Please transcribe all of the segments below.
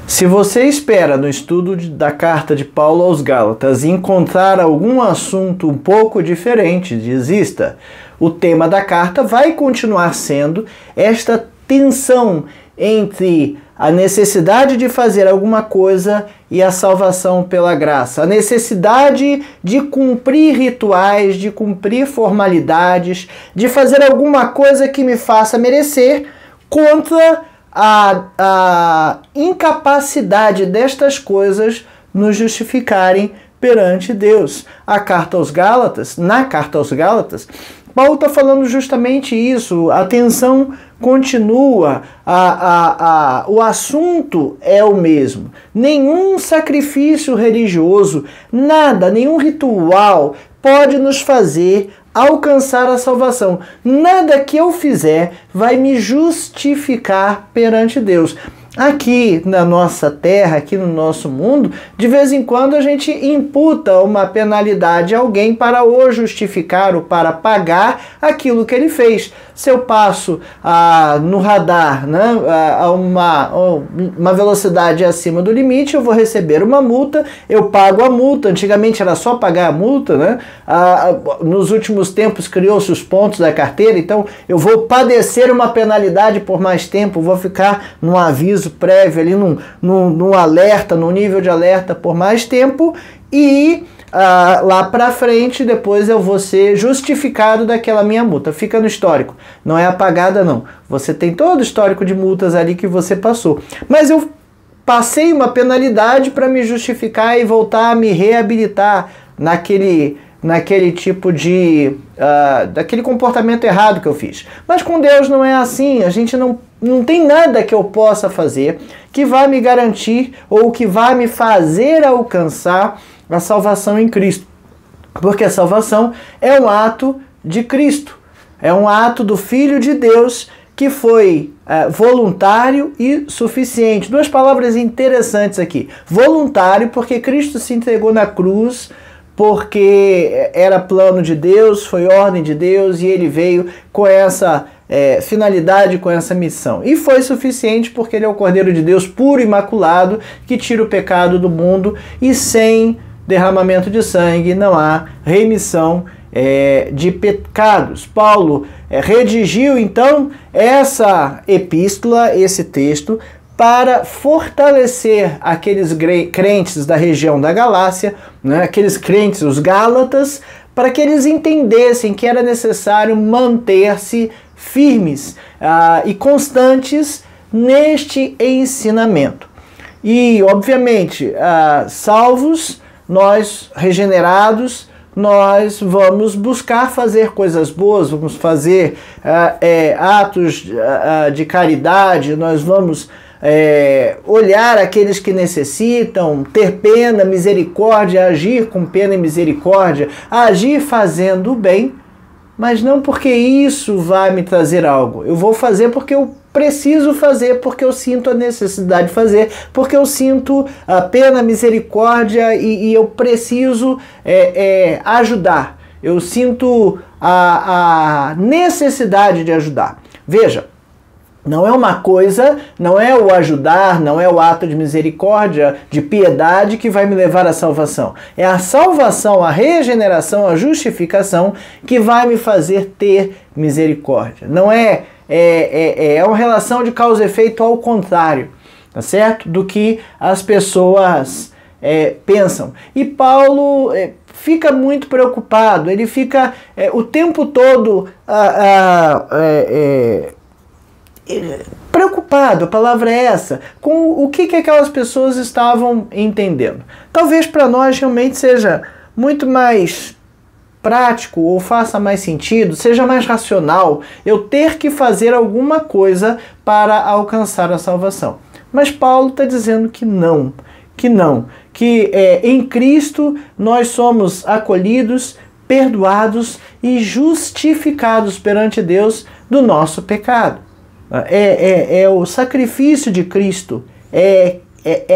Se você espera no estudo da carta de Paulo aos Gálatas encontrar algum assunto um pouco diferente, desista. O tema da carta vai continuar sendo esta tensão entre a necessidade de fazer alguma coisa e a salvação pela graça. A necessidade de cumprir rituais, de cumprir formalidades, de fazer alguma coisa que me faça merecer contra a incapacidade destas coisas nos justificarem perante Deus. Na carta aos Gálatas, Paulo está falando justamente isso. A tensão continua, o assunto é o mesmo. Nenhum sacrifício religioso, nada, nenhum ritual pode nos fazer alcançar a salvação. Nada que eu fizer vai me justificar perante Deus. Aqui na nossa terra, aqui no nosso mundo, de vez em quando a gente imputa uma penalidade a alguém para o justificar ou para pagar aquilo que ele fez. Se eu passo no radar, né, a uma velocidade acima do limite, eu vou receber uma multa, eu pago a multa. Antigamente era só pagar a multa, né? Nos últimos tempos criou-se os pontos da carteira, então eu vou padecer uma penalidade por mais tempo, vou ficar num aviso prévio ali, num alerta, num nível de alerta por mais tempo, e lá pra frente, depois eu vou ser justificado daquela minha multa. Fica no histórico, não é apagada não. Você tem todo o histórico de multas ali que você passou. Mas eu passei uma penalidade para me justificar e voltar a me reabilitar naquele tipo de... daquele comportamento errado que eu fiz. Mas com Deus não é assim. A gente não tem nada que eu possa fazer que vá me garantir ou que vá me fazer alcançar a salvação em Cristo. Porque a salvação é um ato de Cristo. É um ato do Filho de Deus que foi voluntário e suficiente. Duas palavras interessantes aqui. Voluntário, porque Cristo se entregou na cruz, porque era plano de Deus, foi ordem de Deus, e ele veio com essa finalidade, com essa missão. E foi suficiente porque ele é o Cordeiro de Deus puro e imaculado, que tira o pecado do mundo, e sem derramamento de sangue não há remissão de pecados. Paulo redigiu então essa epístola, esse texto, para fortalecer aqueles crentes da região da Galácia, né, aqueles crentes, os Gálatas, para que eles entendessem que era necessário manter-se firmes e constantes neste ensinamento. E, obviamente, salvos, nós regenerados, nós vamos buscar fazer coisas boas, vamos fazer atos de caridade, nós vamos olhar aqueles que necessitam, ter pena, misericórdia, agir com pena e misericórdia, agir fazendo o bem, mas não porque isso vai me trazer algo. Eu vou fazer porque eu preciso fazer, porque eu sinto a necessidade de fazer, porque eu sinto a pena, a misericórdia e eu preciso ajudar. Eu sinto a necessidade de ajudar. Veja, não é uma coisa, não é o ajudar, não é o ato de misericórdia, de piedade que vai me levar à salvação. É a salvação, a regeneração, a justificação que vai me fazer ter misericórdia. Não é uma relação de causa e efeito ao contrário, tá certo? Do que as pessoas pensam. E Paulo fica muito preocupado, ele fica o tempo todo preocupado, a palavra é essa, com o que aquelas pessoas estavam entendendo. Talvez para nós realmente seja muito mais prático ou faça mais sentido, seja mais racional eu ter que fazer alguma coisa para alcançar a salvação. Mas Paulo está dizendo que não, que em Cristo nós somos acolhidos, perdoados e justificados perante Deus do nosso pecado. É o sacrifício de Cristo,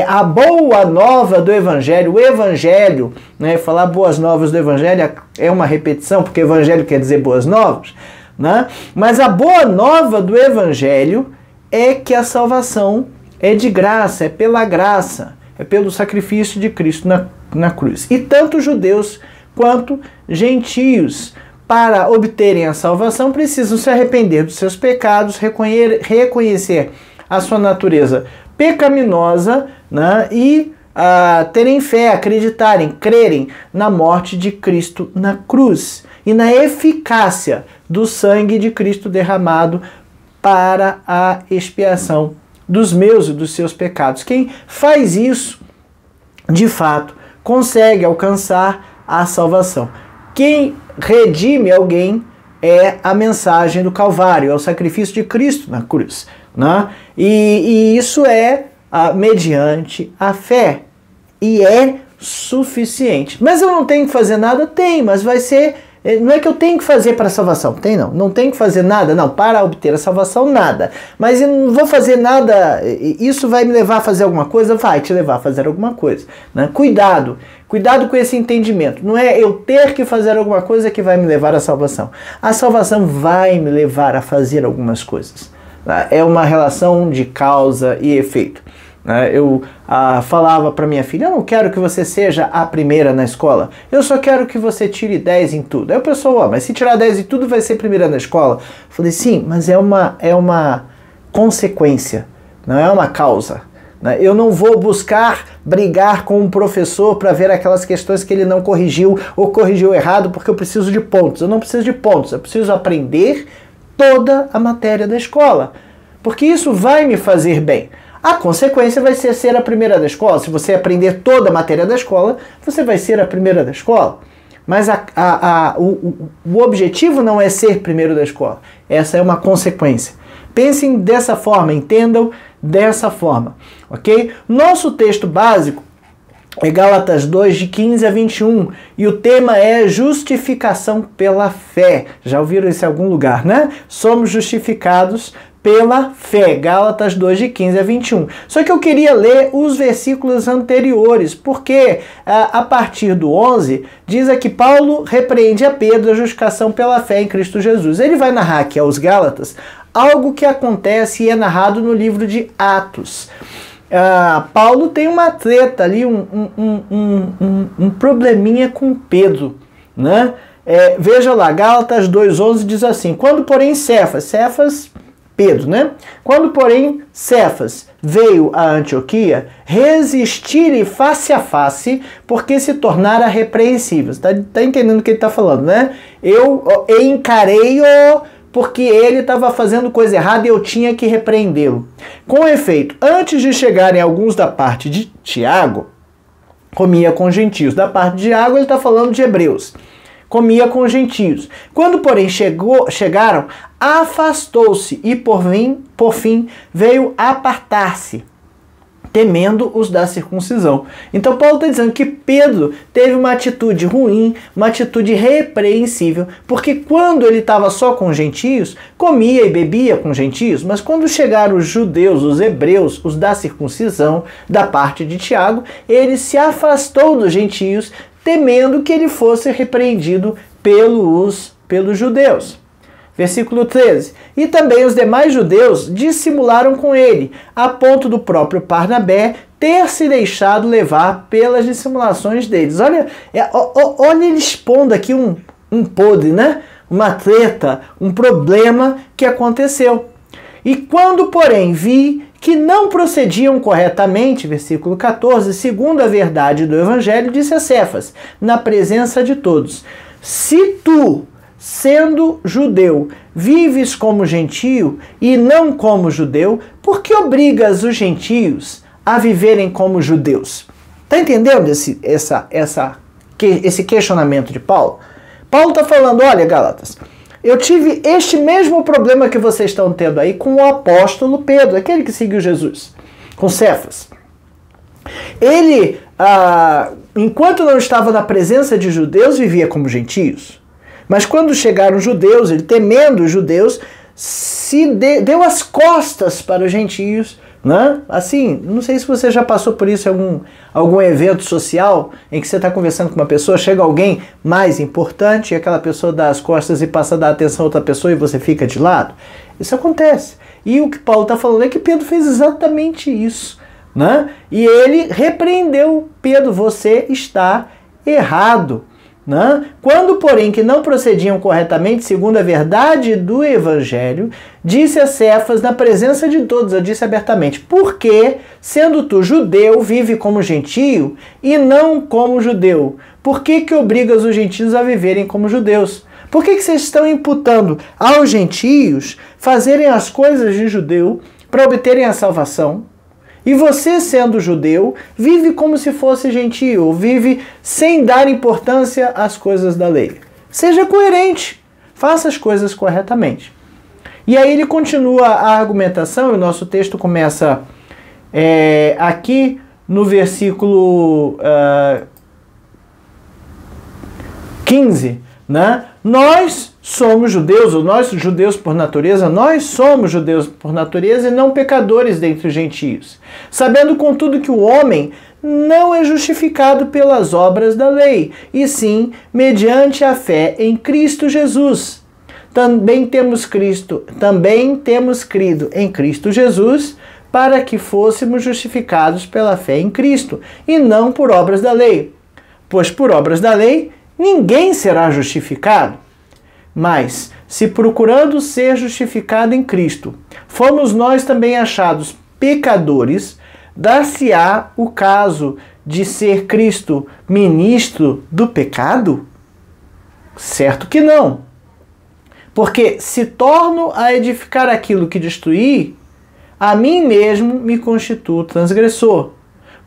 a boa nova do Evangelho. O Evangelho, né, falar boas novas do Evangelho é uma repetição, porque Evangelho quer dizer boas novas, né? Mas a boa nova do Evangelho é que a salvação é de graça, é pela graça, é pelo sacrifício de Cristo na cruz. E tanto judeus quanto gentios, para obterem a salvação, precisam se arrepender dos seus pecados, reconhecer a sua natureza pecaminosa, né, e terem fé, acreditarem, crerem na morte de Cristo na cruz e na eficácia do sangue de Cristo derramado para a expiação dos meus e dos seus pecados. Quem faz isso, de fato, consegue alcançar a salvação. Quem redime alguém é a mensagem do Calvário, é o sacrifício de Cristo na cruz, né? E isso é mediante a fé. E é suficiente. Mas eu não tenho que fazer nada? Tem, mas vai ser... Não é que eu tenho que fazer para a salvação. Tem não. Não tenho que fazer nada. Não, para obter a salvação, nada. Mas eu não vou fazer nada... Isso vai me levar a fazer alguma coisa? Vai te levar a fazer alguma coisa, né? Cuidado. Cuidado com esse entendimento. Não é eu ter que fazer alguma coisa que vai me levar à salvação. A salvação vai me levar a fazer algumas coisas. É uma relação de causa e efeito. Eu falava para minha filha, eu não quero que você seja a primeira na escola, eu só quero que você tire 10 em tudo. Aí o pessoal, mas se tirar 10 em tudo vai ser primeira na escola? Eu falei, sim, mas é uma consequência, não é uma causa. Eu não vou buscar brigar com um professor para ver aquelas questões que ele não corrigiu ou corrigiu errado porque eu preciso de pontos. Eu não preciso de pontos, eu preciso aprender toda a matéria da escola, porque isso vai me fazer bem. A consequência vai ser a primeira da escola. Se você aprender toda a matéria da escola, você vai ser a primeira da escola. Mas o objetivo não é ser primeiro da escola. Essa é uma consequência. Pensem dessa forma, entendam dessa forma, ok? Nosso texto básico é Gálatas 2, de 15 a 21, e o tema é justificação pela fé. Já ouviram isso em algum lugar, né? Somos justificados pela fé, Gálatas 2, de 15 a 21. Só que eu queria ler os versículos anteriores, porque a partir do 11, diz aqui, Paulo repreende a Pedro a justificação pela fé em Cristo Jesus. Ele vai narrar aqui aos Gálatas algo que acontece e é narrado no livro de Atos. Paulo tem uma treta ali, um probleminha com Pedro, né? Veja lá, Gálatas 2,11 diz assim, quando porém Cefas, Pedro, né? Quando, porém, Cefas veio a Antioquia, resistir-lhe face a face, porque se tornara repreensível. Tá entendendo o que ele está falando, né? Eu encarei-o porque ele estava fazendo coisa errada e eu tinha que repreendê-lo. Com efeito, antes de chegarem alguns da parte de Tiago, comia com gentios. Da parte de Tiago, ele está falando de hebreus. Comia com gentios. Quando, porém, chegaram, afastou-se e, por fim, veio apartar-se, temendo os da circuncisão. Então, Paulo está dizendo que Pedro teve uma atitude ruim, uma atitude repreensível, porque quando ele estava só com gentios, comia e bebia com gentios, mas quando chegaram os judeus, os hebreus, os da circuncisão, da parte de Tiago, ele se afastou dos gentios, temendo que ele fosse repreendido pelos judeus. Versículo 13. E também os demais judeus dissimularam com ele, a ponto do próprio Barnabé ter se deixado levar pelas dissimulações deles. Olha ele expondo aqui um podre, né? Uma treta, um problema que aconteceu. E quando, porém, vi que não procediam corretamente, versículo 14, segundo a verdade do Evangelho, disse a Cefas, na presença de todos, se tu, sendo judeu, vives como gentio e não como judeu, por que obrigas os gentios a viverem como judeus? Está entendendo esse questionamento de Paulo? Paulo está falando, olha, Gálatas, eu tive este mesmo problema que vocês estão tendo aí com o apóstolo Pedro, aquele que seguiu Jesus, com Cefas. Ele, enquanto não estava na presença de judeus, vivia como gentios. Mas quando chegaram os judeus, ele temendo os judeus, deu as costas para os gentios, né? Assim, não sei se você já passou por isso em algum evento social em que você está conversando com uma pessoa, chega alguém mais importante e aquela pessoa dá as costas e passa a dar atenção a outra pessoa e você fica de lado. Isso acontece. E o que Paulo está falando é que Pedro fez exatamente isso, né? E ele repreendeu Pedro: você está errado. Né? Quando, porém, que não procediam corretamente segundo a verdade do Evangelho, disse a Cefas na presença de todos, eu disse abertamente: porque, sendo tu judeu, vive como gentio e não como judeu? Por que obrigas os gentios a viverem como judeus? Por que vocês estão imputando aos gentios fazerem as coisas de judeu para obterem a salvação? E você, sendo judeu, vive como se fosse gentio, vive sem dar importância às coisas da lei. Seja coerente, faça as coisas corretamente. E aí ele continua a argumentação, e o nosso texto começa aqui no versículo 15, né? Nós somos judeus, ou nós judeus por natureza, nós somos judeus por natureza e não pecadores dentre os gentios, sabendo contudo que o homem não é justificado pelas obras da lei, e sim mediante a fé em Cristo Jesus. Também temos crido em Cristo Jesus, para que fôssemos justificados pela fé em Cristo, e não por obras da lei. Pois por obras da lei ninguém será justificado. Mas, se procurando ser justificado em Cristo, fomos nós também achados pecadores, dar-se-á o caso de ser Cristo ministro do pecado? Certo que não. Porque se torno a edificar aquilo que destruí, a mim mesmo me constituo transgressor.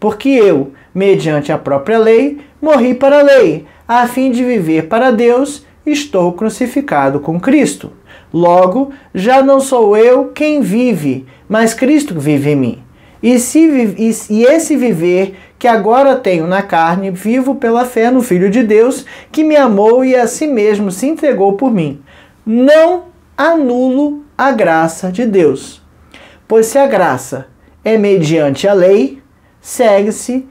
Porque eu, mediante a própria lei, morri para a lei, a fim de viver para Deus, estou crucificado com Cristo. Logo, já não sou eu quem vive, mas Cristo vive em mim. E esse viver que agora tenho na carne, vivo pela fé no Filho de Deus, que me amou e a si mesmo se entregou por mim. Não anulo a graça de Deus. Pois se a graça é mediante a lei, segue-se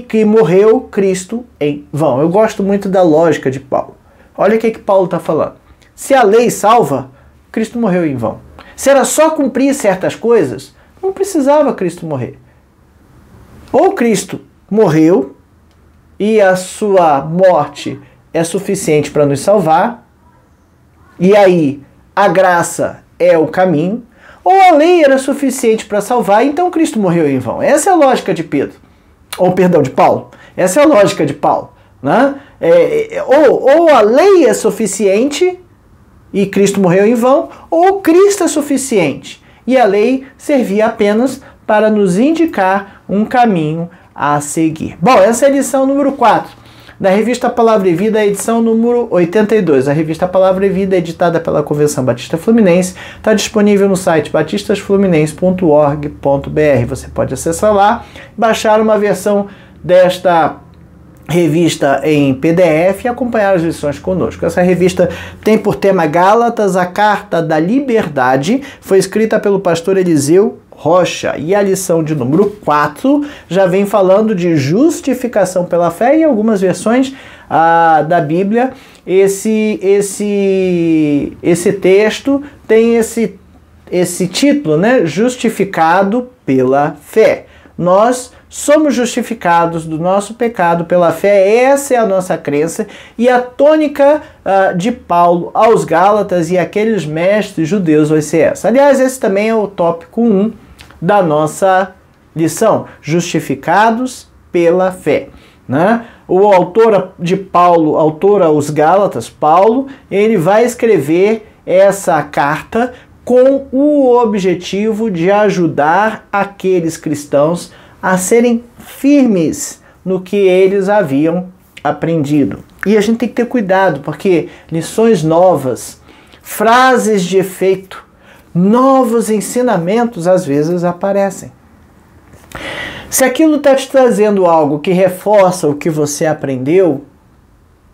que morreu Cristo em vão. Eu gosto muito da lógica de Paulo. Olha o que Paulo está falando. Se a lei salva, Cristo morreu em vão. Se era só cumprir certas coisas, não precisava Cristo morrer. Ou Cristo morreu e a sua morte é suficiente para nos salvar, e aí a graça é o caminho, ou a lei era suficiente para salvar, então Cristo morreu em vão. Essa é a lógica de de Paulo. Essa é a lógica de Paulo. Né? Ou a lei é suficiente e Cristo morreu em vão, ou Cristo é suficiente e a lei servia apenas para nos indicar um caminho a seguir. Bom, essa é a lição número 4 da Revista Palavra e Vida, edição número 82. A Revista Palavra e Vida, editada pela Convenção Batista Fluminense, está disponível no site batistasfluminense.org.br. Você pode acessar lá, baixar uma versão desta revista em PDF e acompanhar as lições conosco. Essa revista tem por tema Gálatas, a Carta da Liberdade, foi escrita pelo pastor Eliseu Rocha, e a lição de número 4 já vem falando de justificação pela fé. Em algumas versões da Bíblia, esse texto tem esse título, né? Justificado pela fé. Nós somos justificados do nosso pecado pela fé, essa é a nossa crença, e a tônica de Paulo aos Gálatas e aqueles mestres judeus vai ser essa. Aliás, esse também é o tópico 1 da nossa lição, justificados pela fé. Né? O autor de Paulo, autor aos Gálatas, Paulo, ele vai escrever essa carta com o objetivo de ajudar aqueles cristãos a serem firmes no que eles haviam aprendido. E a gente tem que ter cuidado, porque lições novas, frases de efeito, novos ensinamentos às vezes aparecem. Se aquilo está te trazendo algo que reforça o que você aprendeu,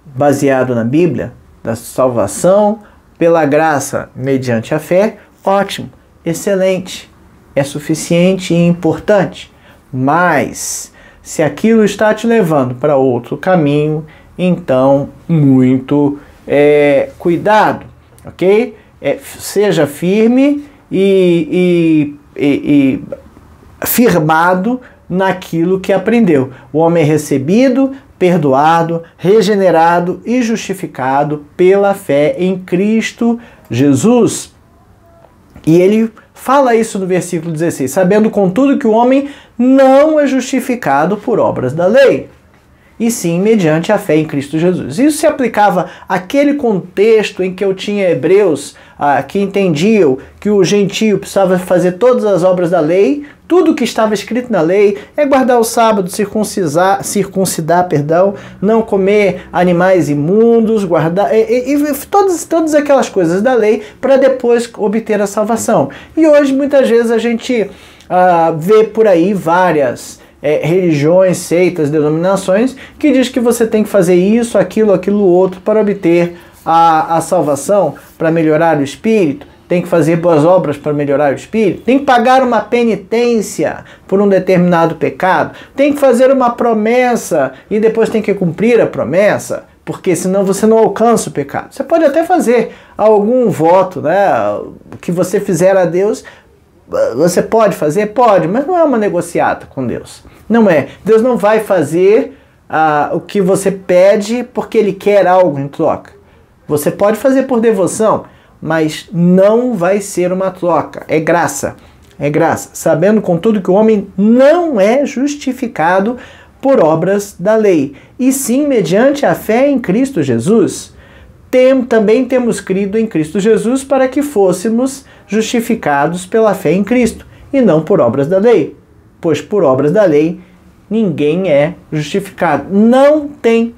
baseado na Bíblia, da salvação pela graça mediante a fé, ótimo, excelente, é suficiente e importante. Mas, se aquilo está te levando para outro caminho, então muito cuidado, ok? Seja firme e firmado naquilo que aprendeu. O homem é recebido, perdoado, regenerado e justificado pela fé em Cristo Jesus. E ele fala isso no versículo 16, sabendo contudo que o homem não é justificado por obras da lei, e sim mediante a fé em Cristo Jesus. Isso se aplicava àquele contexto em que eu tinha hebreus que entendiam que o gentio precisava fazer todas as obras da lei. Tudo que estava escrito na lei é guardar o sábado, circuncidar, não comer animais imundos, guardar todas aquelas coisas da lei para depois obter a salvação. E hoje muitas vezes a gente vê por aí várias religiões, seitas, denominações que diz que você tem que fazer isso, aquilo, outro para obter a salvação, para melhorar o espírito. Tem que fazer boas obras para melhorar o espírito, tem que pagar uma penitência por um determinado pecado, tem que fazer uma promessa e depois tem que cumprir a promessa, porque senão você não alcança o pecado. Você pode até fazer algum voto, né, que você fizer a Deus, você pode fazer? Pode, mas não é uma negociata com Deus. Não é. Deus não vai fazer o que você pede porque Ele quer algo em troca. Você pode fazer por devoção, mas não vai ser uma troca. É graça. É graça. Sabendo, contudo, que o homem não é justificado por obras da lei, e sim mediante a fé em Cristo Jesus. Também temos crido em Cristo Jesus para que fôssemos justificados pela fé em Cristo, e não por obras da lei. Pois por obras da lei ninguém é justificado. Não tem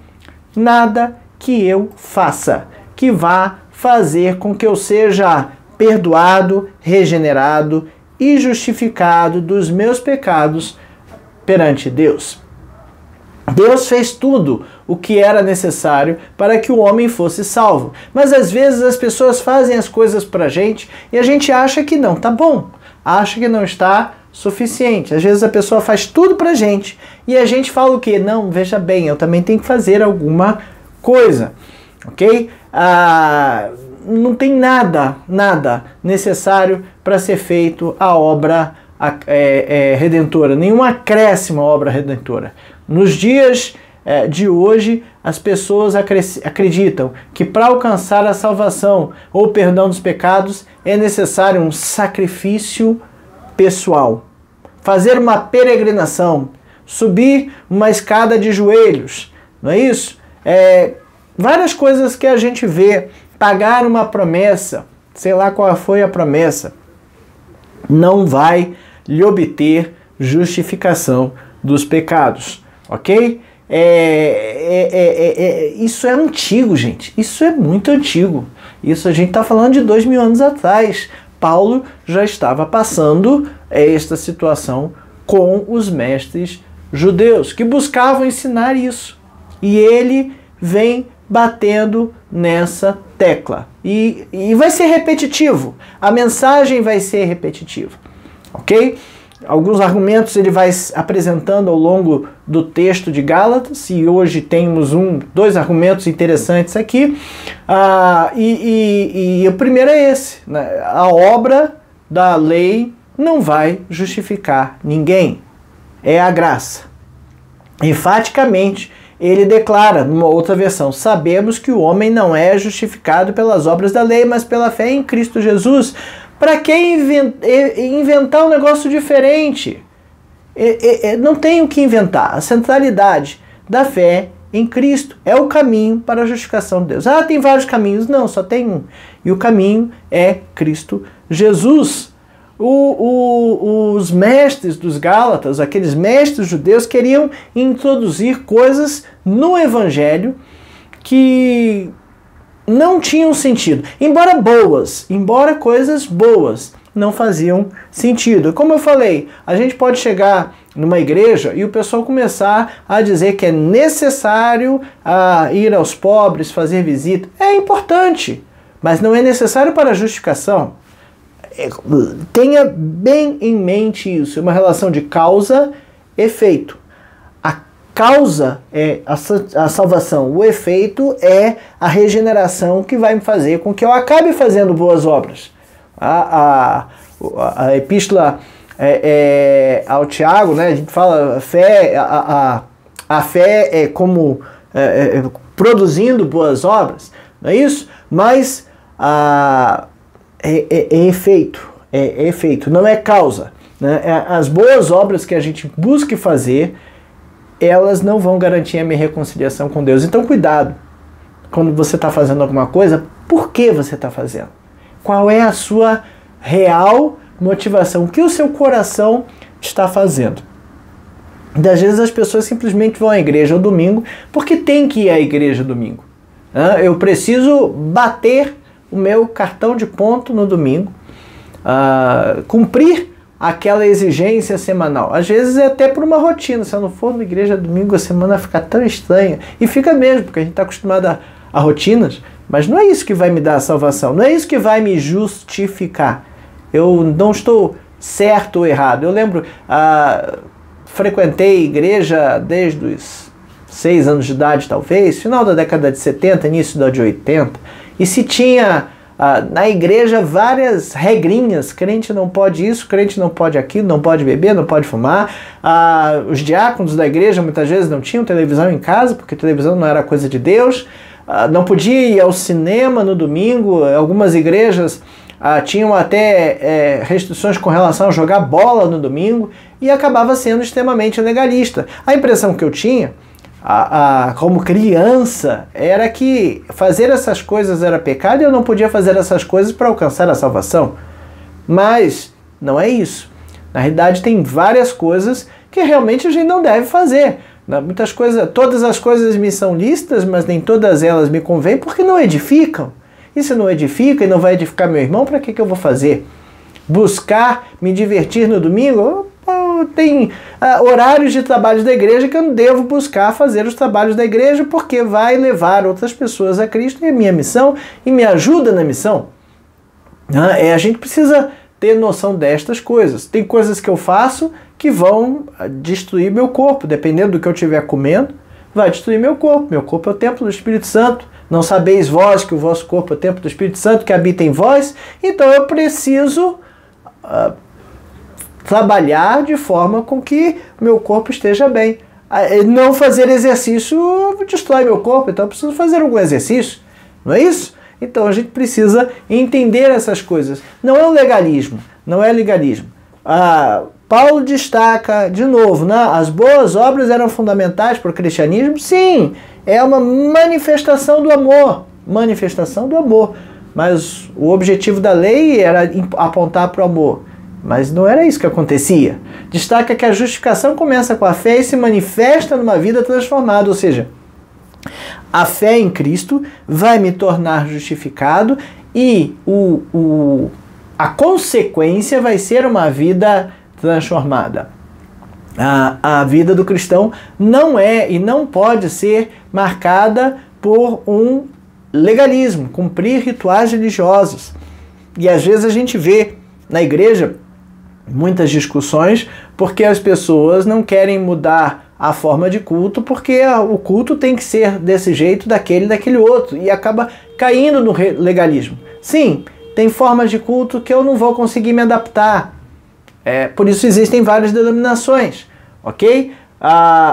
nada que eu faça que vá fazer com que eu seja perdoado, regenerado e justificado dos meus pecados perante Deus. Deus fez tudo o que era necessário para que o homem fosse salvo. Mas às vezes as pessoas fazem as coisas pra gente e a gente acha que não tá bom, acha que não está suficiente. Às vezes a pessoa faz tudo pra gente e a gente fala o quê? Não, veja bem, eu também tenho que fazer alguma coisa, ok? Não tem nada necessário para ser feito a obra redentora, nenhum acréscimo à obra redentora. Nos dias de hoje, as pessoas acreditam que para alcançar a salvação ou o perdão dos pecados é necessário um sacrifício pessoal, fazer uma peregrinação, subir uma escada de joelhos, não é isso? Várias coisas que a gente vê, pagar uma promessa, sei lá qual foi a promessa, não vai lhe obter justificação dos pecados, ok? Isso é antigo, gente. Isso é muito antigo. Isso a gente está falando de 2000 anos atrás. Paulo já estava passando esta situação com os mestres judeus, que buscavam ensinar isso. E ele vem batendo nessa tecla. E vai ser repetitivo. A mensagem vai ser repetitiva. Ok? Alguns argumentos ele vai apresentando ao longo do texto de Gálatas, e hoje temos dois argumentos interessantes aqui. E o primeiro é esse, né? A obra da lei não vai justificar ninguém. É a graça. Enfaticamente, ele declara, numa outra versão, sabemos que o homem não é justificado pelas obras da lei, mas pela fé em Cristo Jesus. Para que inventar um negócio diferente? Não tem o que inventar. A centralidade da fé em Cristo é o caminho para a justificação de Deus. Tem vários caminhos. Não, só tem um. E o caminho é Cristo Jesus. Os mestres dos Gálatas, aqueles mestres judeus, queriam introduzir coisas no Evangelho que não tinham sentido. Embora coisas boas não faziam sentido. Como eu falei, a gente pode chegar numa igreja e o pessoal começar a dizer que é necessário ir aos pobres, fazer visita. É importante, mas não é necessário para a justificação. Tenha bem em mente isso. É uma relação de causa-efeito. A causa é a salvação. O efeito é a regeneração que vai me fazer com que eu acabe fazendo boas obras. A epístola ao Tiago, né? A gente fala a fé é como produzindo boas obras, não é isso? Mas é efeito, efeito, não é causa. Né? As boas obras que a gente busque fazer, elas não vão garantir a minha reconciliação com Deus. Então cuidado quando você está fazendo alguma coisa, por que você está fazendo? Qual é a sua real motivação? O que o seu coração está fazendo? E às vezes as pessoas simplesmente vão à igreja ao domingo porque tem que ir à igreja domingo. Eu preciso bater o meu cartão de ponto no domingo, cumprir aquela exigência semanal. Às vezes é até por uma rotina. Se eu não for na igreja domingo, a semana fica tão estranha. E fica mesmo, porque a gente está acostumado a rotinas. Mas não é isso que vai me dar a salvação. Não é isso que vai me justificar. Eu não estou certo ou errado. Eu lembro, frequentei igreja desde os 6 anos de idade, talvez, final da década de 70, início da de 80. E se tinha na igreja várias regrinhas, crente não pode isso, crente não pode aquilo, não pode beber, não pode fumar. Os diáconos da igreja muitas vezes não tinham televisão em casa, porque televisão não era coisa de Deus. Não podia ir ao cinema no domingo. Algumas igrejas tinham até restrições com relação a jogar bola no domingo, e acabava sendo extremamente legalista. A impressão que eu tinha como criança era que fazer essas coisas era pecado e eu não podia fazer essas coisas para alcançar a salvação. Mas não é isso. Na realidade, tem várias coisas que realmente a gente não deve fazer. Muitas coisas, todas as coisas me são lícitas, mas nem todas elas me convêm porque não edificam. E se não edifica e não vai edificar meu irmão, para que eu vou fazer? Buscar me divertir no domingo? Tem horários de trabalhos da igreja que eu não devo buscar fazer os trabalhos da igreja porque vai levar outras pessoas a Cristo, e a minha missão, e me ajuda na missão. A gente precisa ter noção destas coisas. Tem coisas que eu faço que vão destruir meu corpo, dependendo do que eu estiver comendo, vai destruir meu corpo. Meu corpo é o templo do Espírito Santo. Não sabeis vós que o vosso corpo é o templo do Espírito Santo que habita em vós? Então eu preciso trabalhar de forma com que meu corpo esteja bem. Não fazer exercício destrói meu corpo, então eu preciso fazer algum exercício, não é isso? Então a gente precisa entender essas coisas. Não é o legalismo, não é legalismo. Paulo destaca, de novo, né? As boas obras eram fundamentais para o cristianismo? Sim, é uma manifestação do amor, mas o objetivo da lei era apontar para o amor. Mas não era isso que acontecia. Destaca que a justificação começa com a fé e se manifesta numa vida transformada, ou seja, a fé em Cristo vai me tornar justificado e a consequência vai ser uma vida transformada. A vida do cristão não é e não pode ser marcada por um legalismo, cumprir rituais religiosos. E às vezes a gente vê na igreja muitas discussões porque as pessoas não querem mudar a forma de culto, porque o culto tem que ser desse jeito, daquele outro, e acaba caindo no legalismo. Sim, tem formas de culto que eu não vou conseguir me adaptar. Por isso existem várias denominações, ok?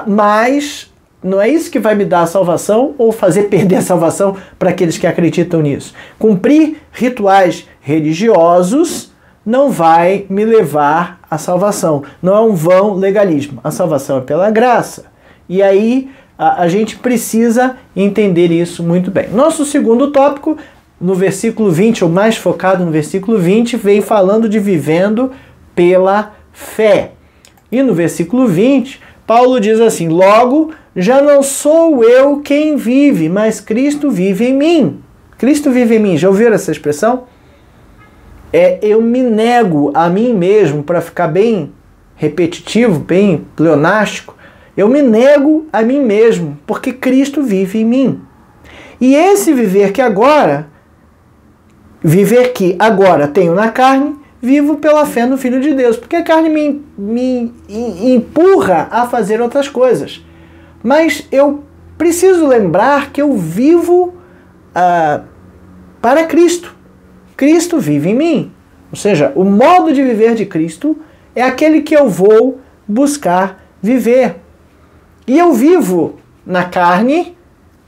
Mas não é isso que vai me dar a salvação ou fazer perder a salvação para aqueles que acreditam nisso. Cumprir rituais religiosos não vai me levar à salvação. Não é um vão legalismo. A salvação é pela graça. E aí a gente precisa entender isso muito bem. Nosso segundo tópico, no versículo 20, ou mais focado no versículo 20, vem falando de vivendo pela fé. E no versículo 20, Paulo diz assim: logo, já não sou eu quem vive, mas Cristo vive em mim. Cristo vive em mim. Já ouviram essa expressão? Eu me nego a mim mesmo, para ficar bem repetitivo, bem pleonástico. Eu me nego a mim mesmo, porque Cristo vive em mim. E esse viver que agora tenho na carne, vivo pela fé no Filho de Deus. Porque a carne me empurra a fazer outras coisas. Mas eu preciso lembrar que eu vivo para Cristo. Cristo vive em mim. Ou seja, o modo de viver de Cristo é aquele que eu vou buscar viver. E eu vivo na carne,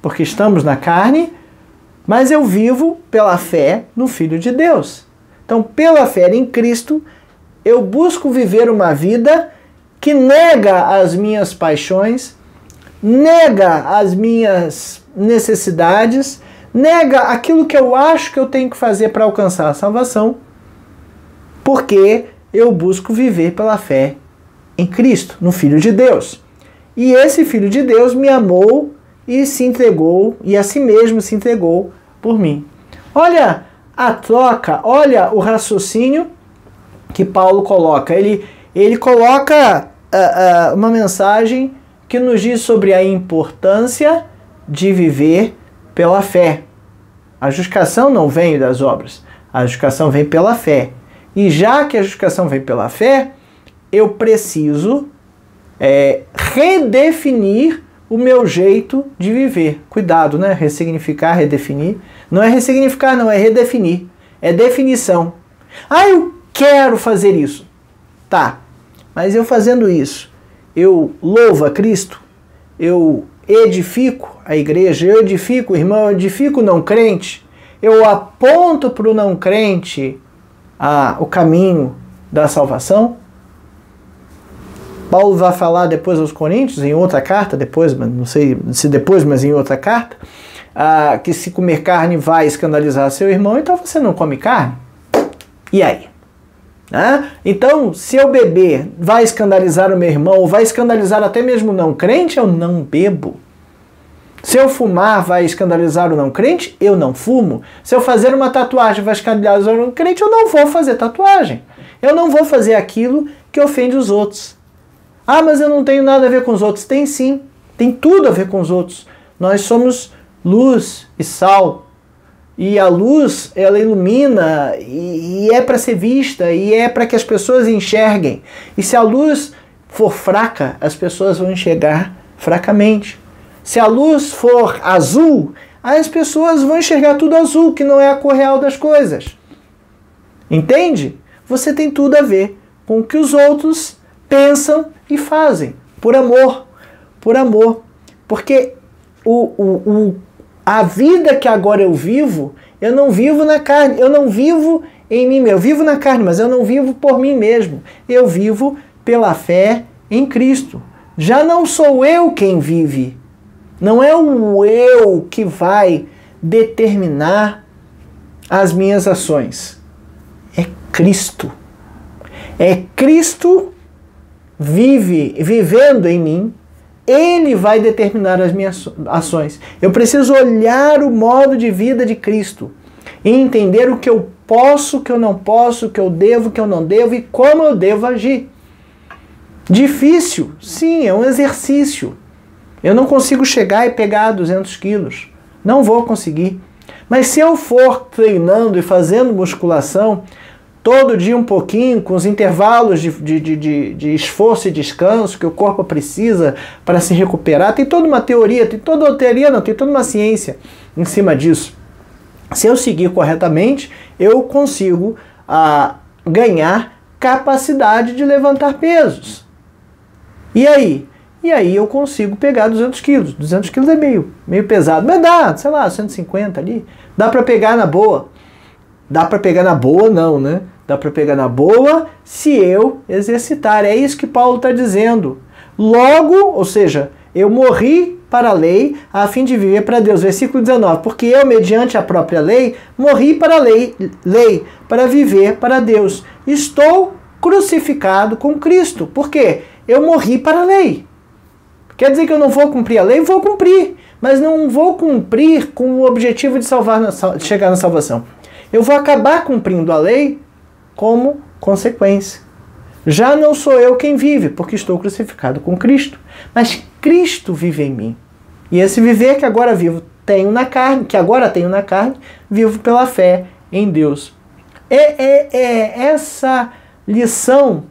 porque estamos na carne, mas eu vivo pela fé no Filho de Deus. Então, pela fé em Cristo, eu busco viver uma vida que nega as minhas paixões, nega as minhas necessidades, nega aquilo que eu acho que eu tenho que fazer para alcançar a salvação, porque eu busco viver pela fé em Cristo, no Filho de Deus. E esse Filho de Deus me amou e se entregou, e a si mesmo se entregou por mim. Olha a troca, olha o raciocínio que Paulo coloca. Ele coloca uma mensagem que nos diz sobre a importância de viver pela fé. A justificação não vem das obras, a justificação vem pela fé. E já que a justificação vem pela fé, eu preciso redefinir o meu jeito de viver. Cuidado, né? Ressignificar, redefinir. Não é ressignificar, não, é redefinir. É definição. Ah, eu quero fazer isso. Tá, mas eu fazendo isso, eu louvo a Cristo? Eu edifico a igreja? Eu edifico o irmão? Eu edifico o não crente? Eu aponto para o não crente o caminho da salvação? Paulo vai falar depois aos Coríntios, em outra carta, depois, mas não sei se depois, mas em outra carta, que se comer carne vai escandalizar seu irmão, então você não come carne? E aí? Então, se eu beber vai escandalizar o meu irmão, ou vai escandalizar até mesmo o não crente, eu não bebo. Se eu fumar vai escandalizar o não crente, eu não fumo. Se eu fazer uma tatuagem vai escandalizar o não crente, eu não vou fazer tatuagem. Eu não vou fazer aquilo que ofende os outros. Ah, mas eu não tenho nada a ver com os outros. Tem sim, tem tudo a ver com os outros. Nós somos luz e sal. E a luz, ela ilumina e é para ser vista e é para que as pessoas enxerguem. E se a luz for fraca, as pessoas vão enxergar fracamente. Se a luz for azul, as pessoas vão enxergar tudo azul, que não é a cor real das coisas. Entende? Você tem tudo a ver com o que os outros pensam e fazem. Por amor. Por amor. Porque a vida que agora eu não vivo na carne, eu não vivo em mim mesmo. Eu vivo na carne, mas eu não vivo por mim mesmo. Eu vivo pela fé em Cristo. Já não sou eu quem vive. Não é o eu que vai determinar as minhas ações. É Cristo. É Cristo vivendo em mim. Ele vai determinar as minhas ações. Eu preciso olhar o modo de vida de Cristo e entender o que eu posso, o que eu não posso, o que eu devo, o que eu não devo e como eu devo agir. Difícil? Sim, é um exercício. Eu não consigo chegar e pegar 200 quilos. Não vou conseguir. Mas se eu for treinando e fazendo musculação, todo dia um pouquinho, com os intervalos de esforço e descanso que o corpo precisa para se recuperar. Tem toda uma teoria, tem toda uma ciência em cima disso. Se eu seguir corretamente, eu consigo ganhar capacidade de levantar pesos. E aí? E aí eu consigo pegar 200 quilos. 200 quilos é meio pesado, mas dá, sei lá, 150 ali. Dá para pegar na boa. Dá para pegar na boa não, né? Dá para pegar na boa se eu exercitar. É isso que Paulo está dizendo. Logo, ou seja, eu morri para a lei a fim de viver para Deus. Versículo 19. Porque eu, mediante a própria lei, morri para a lei para viver para Deus. Estou crucificado com Cristo. Por quê? Eu morri para a lei. Quer dizer que eu não vou cumprir a lei? Vou cumprir. Mas não vou cumprir com o objetivo de chegar na salvação. Eu vou acabar cumprindo a lei como consequência. Já não sou eu quem vive, porque estou crucificado com Cristo. Mas Cristo vive em mim. E esse viver que agora agora tenho na carne, vivo pela fé em Deus. Essa lição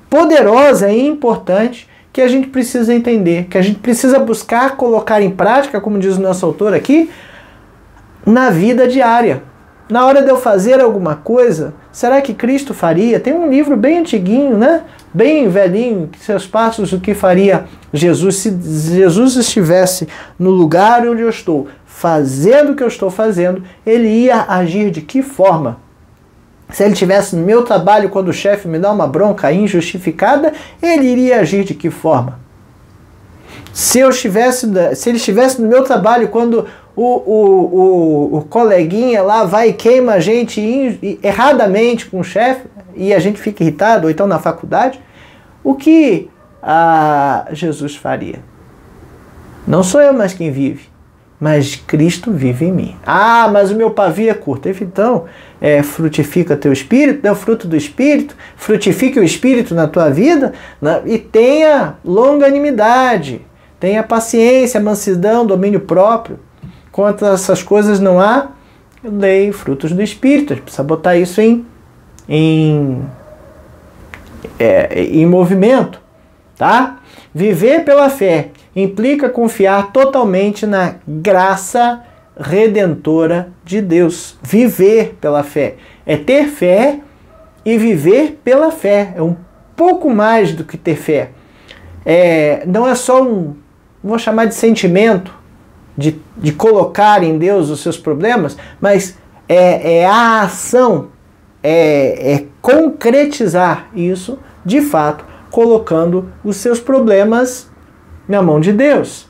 poderosa e importante que a gente precisa entender, que a gente precisa buscar colocar em prática, como diz o nosso autor aqui, na vida diária. na hora de eu fazer alguma coisa, será que Cristo faria? Tem um livro bem antiguinho, né? Bem velhinho, Seus Passos, o que faria Jesus? Se Jesus estivesse no lugar onde eu estou, fazendo o que eu estou fazendo, ele ia agir de que forma? Se ele estivesse no meu trabalho, quando o chefe me dá uma bronca injustificada, ele iria agir de que forma? Se ele estivesse no meu trabalho, quando o coleguinha lá vai e queima a gente erradamente com o chefe e a gente fica irritado, ou então na faculdade, o que Jesus faria? Não sou eu mais quem vive, mas Cristo vive em mim. Ah, mas o meu pavio é curto. Então, frutifica teu espírito, dê o fruto do espírito, frutifique o espírito na tua vida, né? E tenha longanimidade, tenha paciência, mansidão, domínio próprio. Contra essas coisas não há lei, frutos do espírito. A gente precisa botar isso em movimento, tá? Viver pela fé implica confiar totalmente na graça redentora de Deus. Viver pela fé é ter fé e viver pela fé. É um pouco mais do que ter fé. Não é só vou chamar de sentimento, de colocar em Deus os seus problemas, mas é a ação, concretizar isso, de fato, colocando os seus problemas na mão de Deus.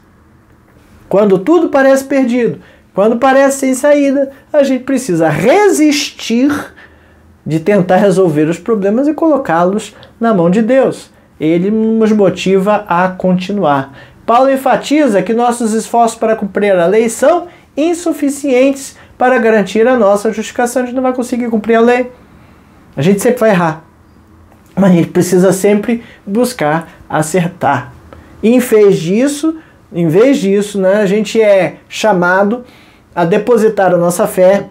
Quando tudo parece perdido, quando parece sem saída, a gente precisa resistir de tentar resolver os problemas e colocá-los na mão de Deus. Ele nos motiva a continuar. Paulo enfatiza que nossos esforços para cumprir a lei são insuficientes para garantir a nossa justificação. A gente não vai conseguir cumprir a lei. A gente sempre vai errar. Mas a gente precisa sempre buscar acertar. E em vez disso, né, a gente é chamado a depositar a nossa fé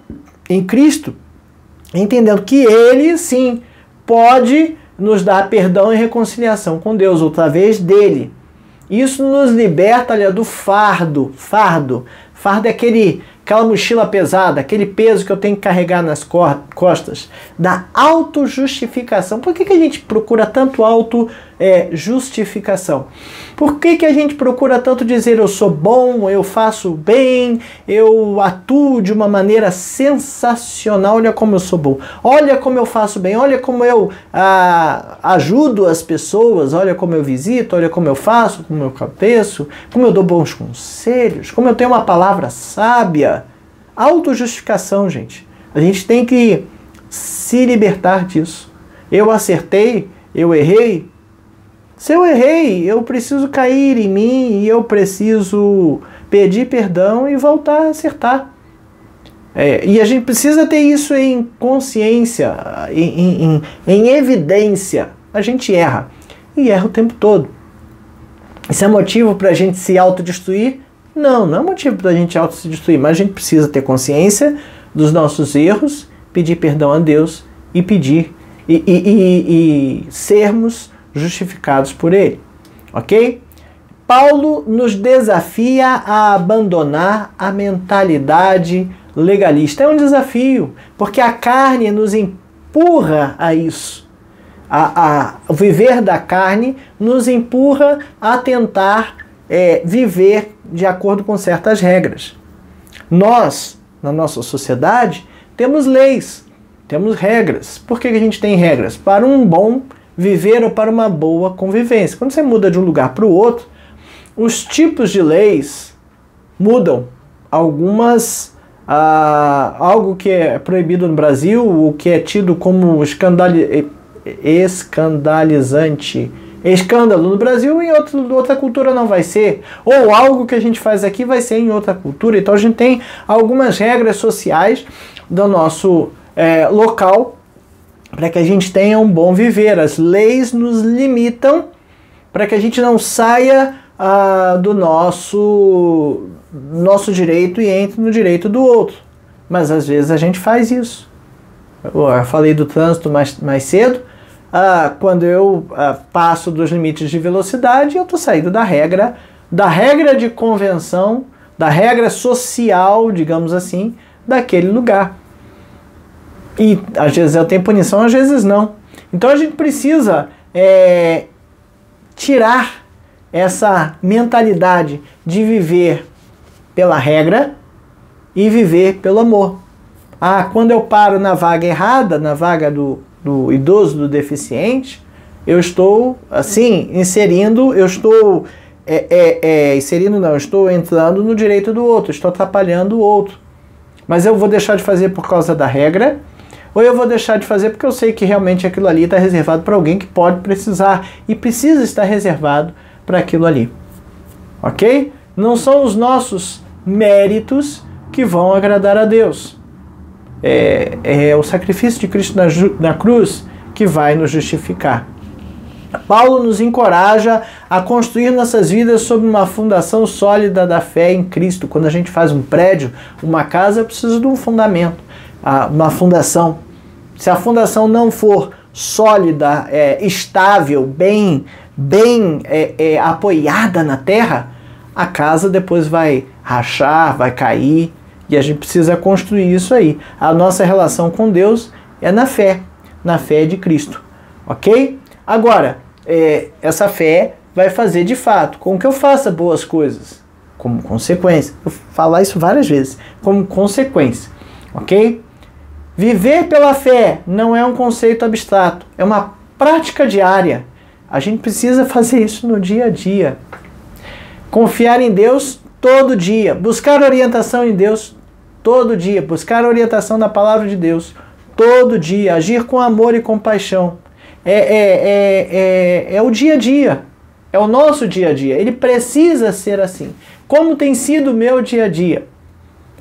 em Cristo, entendendo que Ele, sim, pode nos dar perdão e reconciliação com Deus, através dele. Isso nos liberta, olha, do fardo. Fardo é aquela mochila pesada, aquele peso que eu tenho que carregar nas costas, da autojustificação. Por que a gente procura tanto justificação? Por que a gente procura tanto dizer eu sou bom, eu faço bem, eu atuo de uma maneira sensacional, olha como eu sou bom, olha como eu faço bem, olha como eu ajudo as pessoas, olha como eu visito, olha como eu faço, como eu cabeço, como eu dou bons conselhos, como eu tenho uma palavra sábia. Autojustificação, gente. A gente tem que se libertar disso. Eu acertei, eu errei. Se eu errei, eu preciso cair em mim e eu preciso pedir perdão e voltar a acertar. E a gente precisa ter isso em consciência, em evidência. A gente erra. E erra o tempo todo. Isso é motivo para a gente se autodestruir? Não é motivo para a gente auto-se-destruir, mas a gente precisa ter consciência dos nossos erros, pedir perdão a Deus e pedir e sermos justificados por Ele, ok? Paulo nos desafia a abandonar a mentalidade legalista. É um desafio, porque a carne nos empurra a isso. O viver da carne nos empurra a tentar viver de acordo com certas regras. Nós, na nossa sociedade, temos leis, temos regras. Por que a gente tem regras? Para um bom viver ou para uma boa convivência. Quando você muda de um lugar para o outro, os tipos de leis mudam. Algumas, algo que é proibido no Brasil, o que é tido como escandalizante, escândalo no Brasil, em outra cultura não vai ser. Ou algo que a gente faz aqui vai ser em outra cultura. Então a gente tem algumas regras sociais do nosso local para que a gente tenha um bom viver. As leis nos limitam para que a gente não saia do nosso direito e entre no direito do outro. Mas às vezes a gente faz isso. Eu falei do trânsito mais cedo. Quando eu passo dos limites de velocidade, eu estou saindo da regra de convenção, da regra social, digamos assim, daquele lugar. E às vezes ela tem punição, às vezes não. Então a gente precisa tirar essa mentalidade de viver pela regra e viver pelo amor. Quando eu paro na vaga errada, na vaga do idoso, do deficiente, eu estou, assim, eu estou entrando no direito do outro, estou atrapalhando o outro. Mas eu vou deixar de fazer por causa da regra, ou eu vou deixar de fazer porque eu sei que realmente aquilo ali está reservado para alguém que pode precisar e precisa estar reservado para aquilo ali. Ok? Não são os nossos méritos que vão agradar a Deus. É o sacrifício de Cristo na cruz que vai nos justificar. Paulo nos encoraja a construir nossas vidas sobre uma fundação sólida da fé em Cristo. Quando a gente faz um prédio, uma casa, precisa de um fundamento, uma fundação. Se a fundação não for sólida, estável, bem apoiada na terra, a casa depois vai rachar, vai cair, e a gente precisa construir isso aí. A nossa relação com Deus é na fé de Cristo, ok? Agora, essa fé vai fazer de fato com que eu faça boas coisas, como consequência. Eu vou falar isso várias vezes, como consequência, ok? Viver pela fé não é um conceito abstrato, é uma prática diária. A gente precisa fazer isso no dia a dia. Confiar em Deus todo dia, buscar orientação em Deus todo dia, buscar orientação na palavra de Deus todo dia, agir com amor e compaixão. É o dia a dia, é o nosso dia a dia. Ele precisa ser assim. Como tem sido o meu dia a dia?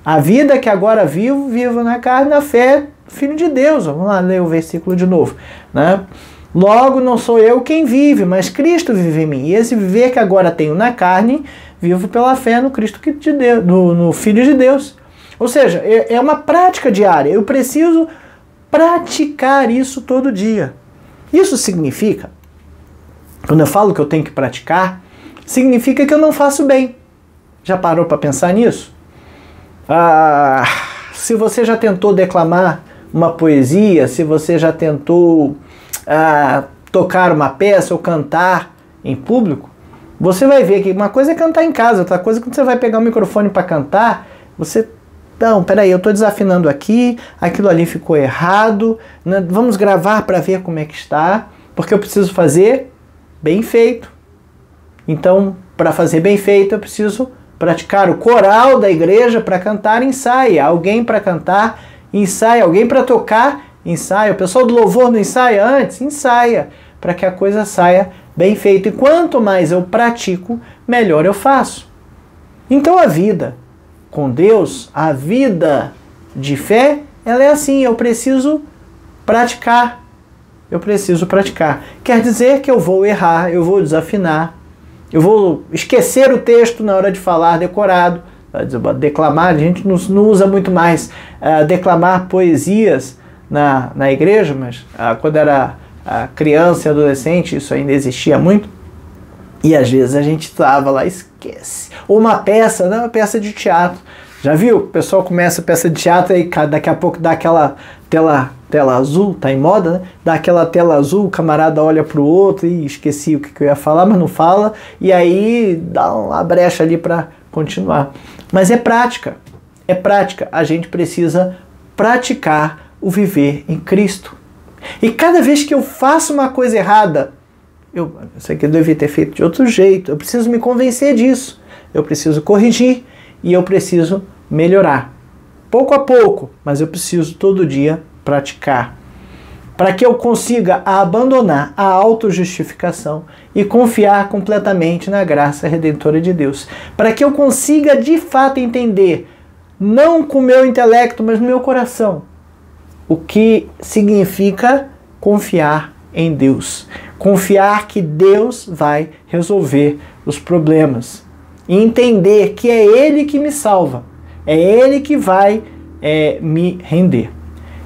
A vida que agora vivo na carne, na fé, Filho de Deus. Vamos lá ler o versículo de novo, né? Logo não sou eu quem vive, mas Cristo vive em mim. E esse viver que agora tenho na carne, vivo pela fé no Cristo de Deus, no Filho de Deus. Ou seja, é uma prática diária. Eu preciso praticar isso todo dia. Isso significa, quando eu falo que eu tenho que praticar, significa que eu não faço bem. Já parou para pensar nisso? Se você já tentou declamar uma poesia, se você já tentou tocar uma peça ou cantar em público, você vai ver que uma coisa é cantar em casa, outra coisa é quando você vai pegar o microfone para cantar, você... Não, peraí, eu estou desafinando aqui, aquilo ali ficou errado, né? Vamos gravar para ver como é que está, porque eu preciso fazer bem feito. Então, para fazer bem feito, eu preciso praticar. O coral da igreja para cantar, ensaia. Alguém para cantar, ensaia. Alguém para tocar, ensaia. O pessoal do louvor não ensaia antes? Ensaia, para que a coisa saia bem feita. E quanto mais eu pratico, melhor eu faço. Então a vida com Deus, a vida de fé, ela é assim, eu preciso praticar. Eu preciso praticar. Quer dizer que eu vou errar, eu vou desafinar, eu vou esquecer o texto na hora de falar decorado, declamar. A gente não usa muito mais declamar poesias na igreja, mas quando era criança e adolescente, isso ainda existia muito. E às vezes a gente estava lá, esquece. Ou uma peça, né? Uma peça de teatro. Já viu? O pessoal começa a peça de teatro e daqui a pouco dá aquela tela azul, tá em moda, né? Dá aquela tela azul, o camarada olha pro outro e esqueci o que eu ia falar, mas não fala. E aí dá uma brecha ali para continuar. Mas é prática. É prática. A gente precisa praticar o viver em Cristo. E cada vez que eu faço uma coisa errada, isso aqui eu devia ter feito de outro jeito. Eu preciso me convencer disso. Eu preciso corrigir e eu preciso melhorar. Pouco a pouco, mas eu preciso todo dia praticar. Para que eu consiga abandonar a autojustificação e confiar completamente na graça redentora de Deus. Para que eu consiga de fato entender, não com o meu intelecto, mas no meu coração, o que significa confiar em Deus. Confiar que Deus vai resolver os problemas. E entender que é Ele que me salva. É Ele que vai me render.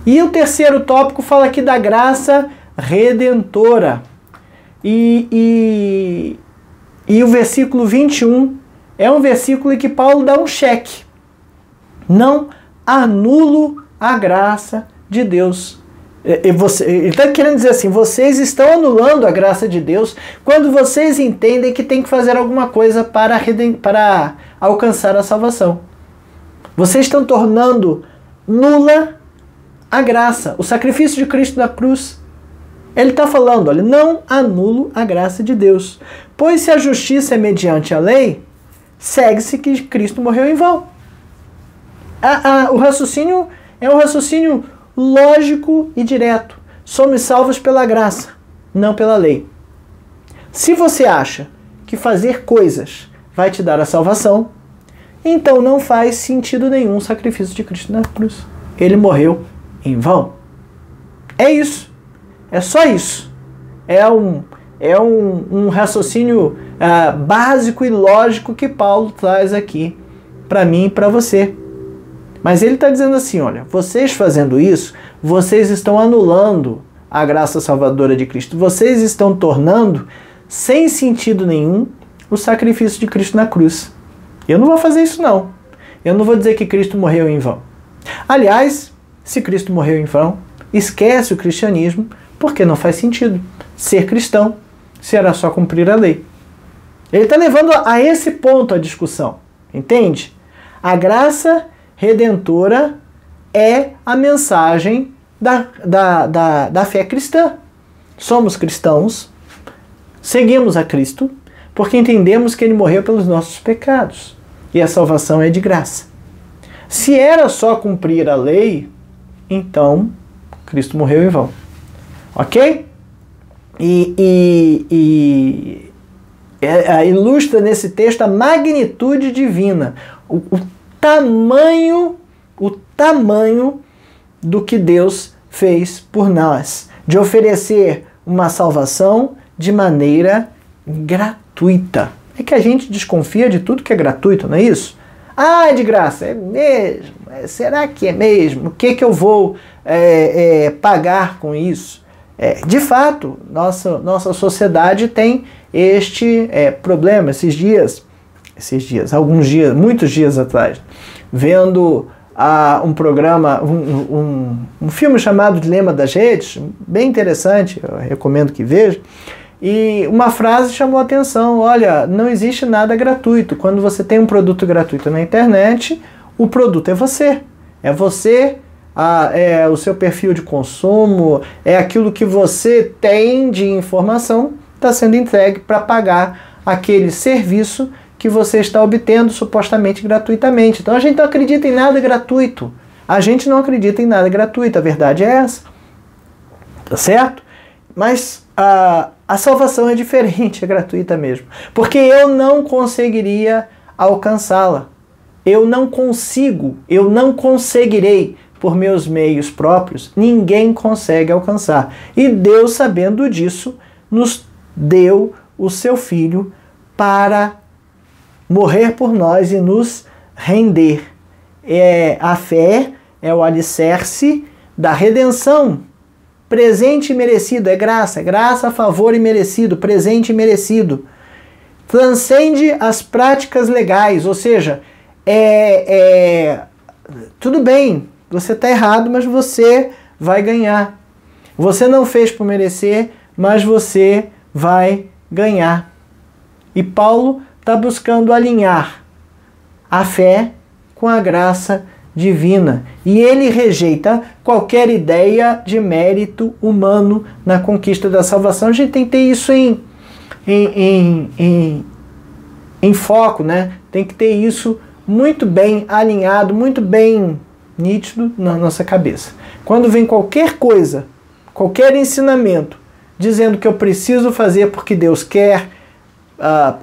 E o terceiro tópico fala aqui da graça redentora. E o versículo 21 é um versículo em que Paulo dá um cheque. Não anulo a graça de Deus. Ele está querendo dizer assim, vocês estão anulando a graça de Deus quando vocês entendem que tem que fazer alguma coisa para alcançar a salvação. Vocês estão tornando nula a graça, o sacrifício de Cristo na cruz. Ele está falando, olha, não anulo a graça de Deus. Pois se a justiça é mediante a lei, segue-se que Cristo morreu em vão. O raciocínio é um raciocínio lógico e direto. Somos salvos pela graça, não pela lei. Se você acha que fazer coisas vai te dar a salvação, então não faz sentido nenhum o sacrifício de Cristo na cruz. Ele morreu em vão. É isso. É só isso. É um raciocínio básico e lógico que Paulo traz aqui para mim e para você. Mas ele está dizendo assim, olha, vocês fazendo isso, vocês estão anulando a graça salvadora de Cristo. Vocês estão tornando sem sentido nenhum o sacrifício de Cristo na cruz. Eu não vou fazer isso não. Eu não vou dizer que Cristo morreu em vão. Aliás, se Cristo morreu em vão, esquece o cristianismo, porque não faz sentido ser cristão se era só cumprir a lei. Ele está levando a esse ponto a discussão, entende? A graça redentora é a mensagem da fé cristã. Somos cristãos, seguimos a Cristo, porque entendemos que Ele morreu pelos nossos pecados. E a salvação é de graça. Se era só cumprir a lei, então Cristo morreu em vão. Ok? Ilustra nesse texto a magnitude divina. O tamanho do que Deus fez por nós, de oferecer uma salvação de maneira gratuita. É que a gente desconfia de tudo que é gratuito, não é isso? Ah, é de graça, é mesmo? Será que é mesmo? O que eu vou pagar com isso? De fato, nossa sociedade tem este problema. Muitos dias atrás, vendo um programa, um filme chamado Dilema das Redes, bem interessante, eu recomendo que veja, e uma frase chamou a atenção, olha, não existe nada gratuito. Quando você tem um produto gratuito na internet, o produto é você. É você, é o seu perfil de consumo, é aquilo que você tem de informação, está sendo entregue para pagar aquele serviço que você está obtendo supostamente gratuitamente. Então a gente não acredita em nada gratuito. A gente não acredita em nada gratuito, a verdade é essa. Tá certo? Mas a salvação é diferente, é gratuita mesmo. Porque eu não conseguiria alcançá-la. Eu não conseguirei por meus meios próprios. Ninguém consegue alcançar. E Deus, sabendo disso, nos deu o seu Filho para morrer por nós e nos render. A fé é o alicerce da redenção. Presente e merecido, é graça, favor e merecido, presente e merecido. Transcende as práticas legais, ou seja, tudo bem, você está errado, mas você vai ganhar. Você não fez por merecer, mas você vai ganhar. E Paulo está buscando alinhar a fé com a graça divina. E ele rejeita qualquer ideia de mérito humano na conquista da salvação. A gente tem que ter isso em foco, né? Tem que ter isso muito bem alinhado, muito bem nítido na nossa cabeça. Quando vem qualquer coisa, qualquer ensinamento, dizendo que eu preciso fazer porque Deus quer,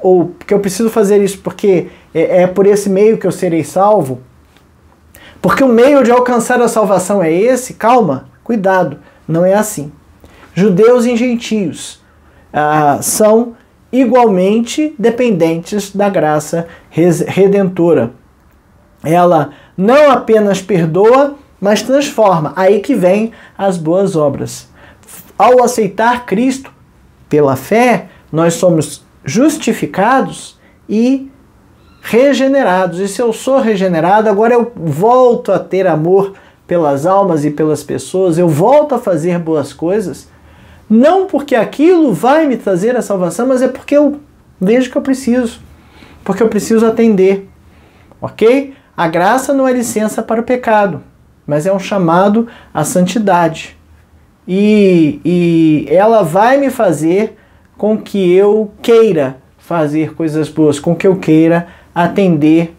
ou que eu preciso fazer isso porque é por esse meio que eu serei salvo, porque o meio de alcançar a salvação é esse, calma, cuidado, não é assim. Judeus e gentios são igualmente dependentes da graça redentora. Ela não apenas perdoa, mas transforma. Aí que vem as boas obras. Ao aceitar Cristo pela fé, nós somos justificados e regenerados. E se eu sou regenerado, agora eu volto a ter amor pelas almas e pelas pessoas, eu volto a fazer boas coisas, não porque aquilo vai me trazer a salvação, mas é porque eu vejo que eu preciso, porque eu preciso atender, ok? A graça não é licença para o pecado, mas é um chamado à santidade. E ela vai me fazer com que eu queira fazer coisas boas, com que eu queira atender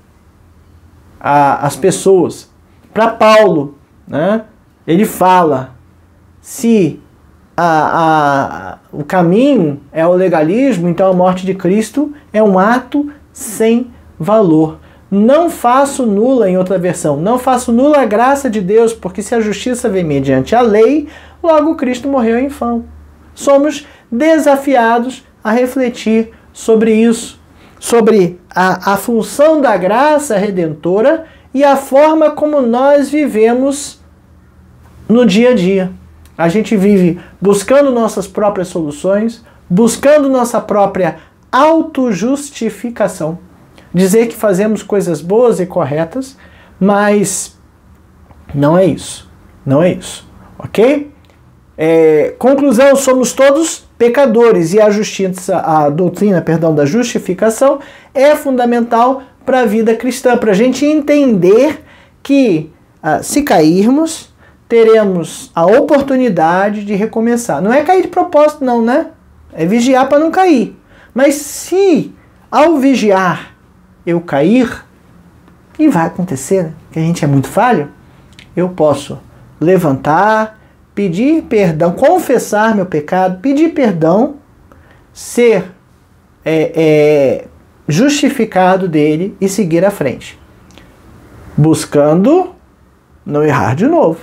as pessoas. Para Paulo, né, ele fala, se o caminho é o legalismo, então a morte de Cristo é um ato sem valor. Não faço nula, em outra versão, não faço nula a graça de Deus, porque se a justiça vem mediante a lei, logo Cristo morreu em vão. Somos desafiados a refletir sobre isso, sobre a função da graça redentora e a forma como nós vivemos no dia a dia. A gente vive buscando nossas próprias soluções, buscando nossa própria autojustificação. Dizer que fazemos coisas boas e corretas, mas não é isso. Não é isso. Ok? Conclusão, somos todos pecadores e a doutrina da justificação é fundamental para a vida cristã, para a gente entender que se cairmos, teremos a oportunidade de recomeçar. Não é cair de propósito não, né? É vigiar para não cair. Mas se ao vigiar eu cair, e vai acontecer, né? Que a gente é muito falho, eu posso levantar, pedir perdão, confessar meu pecado, pedir perdão, ser justificado dele e seguir à frente. Buscando não errar de novo.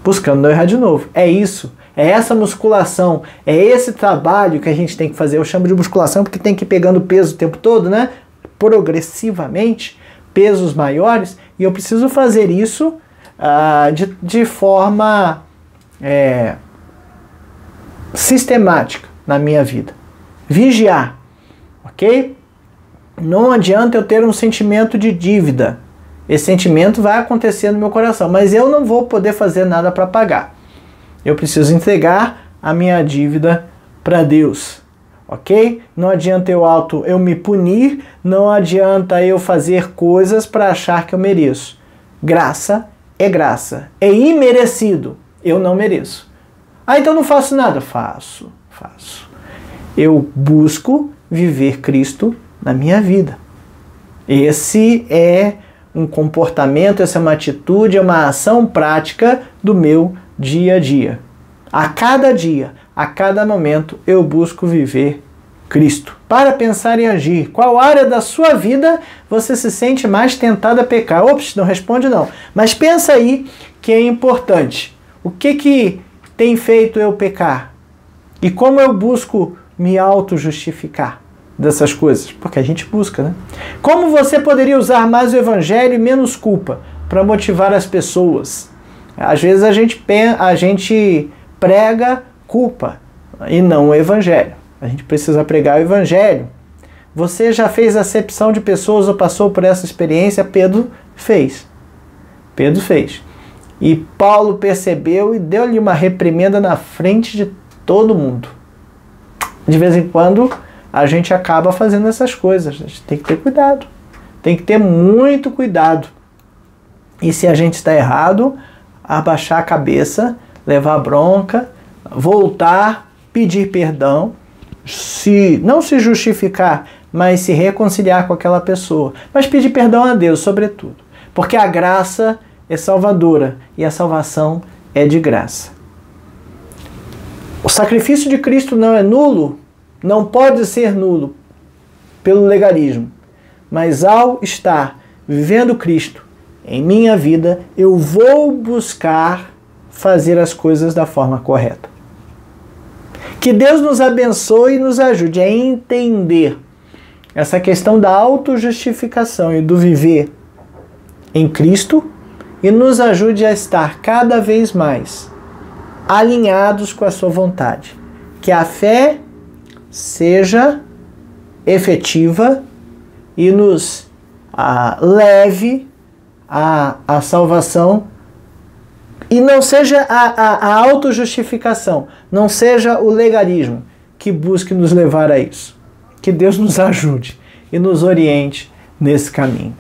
Buscando não errar de novo. É isso. É essa musculação. É esse trabalho que a gente tem que fazer. Eu chamo de musculação porque tem que ir pegando peso o tempo todo, né? Progressivamente, pesos maiores. E eu preciso fazer isso de forma sistemática na minha vida. Vigiar, ok? Não adianta eu ter um sentimento de dívida. Esse sentimento vai acontecer no meu coração, mas eu não vou poder fazer nada para pagar. Eu preciso entregar a minha dívida para Deus, ok? Não adianta eu me punir, não adianta eu fazer coisas para achar que eu mereço. Graça é graça, é imerecido. Eu não mereço. Então não faço nada? Faço. Eu busco viver Cristo na minha vida. Esse é um comportamento, essa é uma atitude, é uma ação prática do meu dia a dia. A cada dia, a cada momento, eu busco viver Cristo. Para pensar e agir, qual área da sua vida você se sente mais tentado a pecar? Ops, não responde não. Mas pensa aí que é importante. O que tem feito eu pecar? E como eu busco me auto-justificar dessas coisas? Porque a gente busca, né? Como você poderia usar mais o evangelho e menos culpa para motivar as pessoas? Às vezes a gente prega culpa e não o evangelho. A gente precisa pregar o evangelho. Você já fez acepção de pessoas ou passou por essa experiência? Pedro fez. E Paulo percebeu e deu-lhe uma reprimenda na frente de todo mundo. De vez em quando a gente acaba fazendo essas coisas. A gente tem que ter cuidado. Tem que ter muito cuidado. E se a gente está errado, abaixar a cabeça, levar bronca, voltar, pedir perdão, não se justificar, mas se reconciliar com aquela pessoa. Mas pedir perdão a Deus, sobretudo. Porque a graça é salvadora e a salvação é de graça. O sacrifício de Cristo não é nulo, não pode ser nulo pelo legalismo. Mas ao estar vivendo Cristo em minha vida, eu vou buscar fazer as coisas da forma correta. Que Deus nos abençoe e nos ajude a entender essa questão da autojustificação e do viver em Cristo e nos ajude a estar cada vez mais alinhados com a sua vontade. Que a fé seja efetiva e nos leve à salvação E não seja a autojustificação, não seja o legalismo que busque nos levar a isso. Que Deus nos ajude e nos oriente nesse caminho.